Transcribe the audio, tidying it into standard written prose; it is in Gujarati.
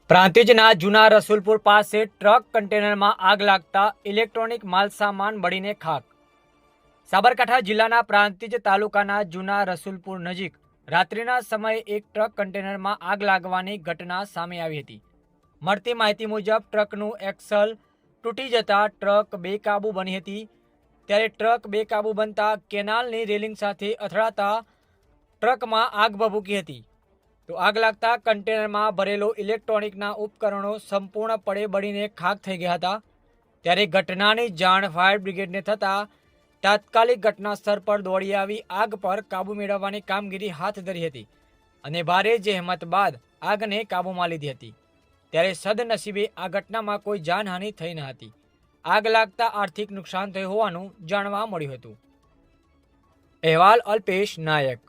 પ્રાંતિજના જૂના રસુલપુર પાસે ટ્રક કન્ટેનરમાં આગ લાગતા ઇલેક્ટ્રોનિક માલસામાન બળીને ખાક। સાબરકાંઠા જિલ્લાના પ્રાંતિજ તાલુકાના જૂના રસુલપુર નજીક રાત્રિના સમયે એક ટ્રક કન્ટેનરમાં આગ લાગવાની ઘટના સામે આવી હતી। મળતી માહિતી મુજબ ટ્રકનું એક્સલ તૂટી જતા ટ્રક બેકાબૂ બની હતી। ત્યારે ટ્રક બેકાબૂ બનતા કેનાલની રેલિંગ સાથે અથડાતા ટ્રકમાં આગ ભભૂકી હતી। તો આગ લાગતા કન્ટેનરમાં ભરેલો ઇલેક્ટ્રોનિકના ઉપકરણો સંપૂર્ણપણે બળીને ખાક થઈ ગયા હતા। ત્યારે ઘટનાની જાણ ફાયર બ્રિગેડને થતાં તાત્કાલિક ઘટના સ્થળ પર દોડી આવી આગ પર કાબૂ મેળવવાની કામગીરી હાથ ધરી હતી અને ભારે જહેમત બાદ આગને કાબૂમાં લીધી હતી। ત્યારે સદનસીબે આ ઘટનામાં કોઈ જાનહાનિ થઈ ન હતી। આગ લાગતા આર્થિક નુકસાન થયું હોવાનું જાણવા મળ્યું હતું। અહેવાલ અલ્પેશ નાયક।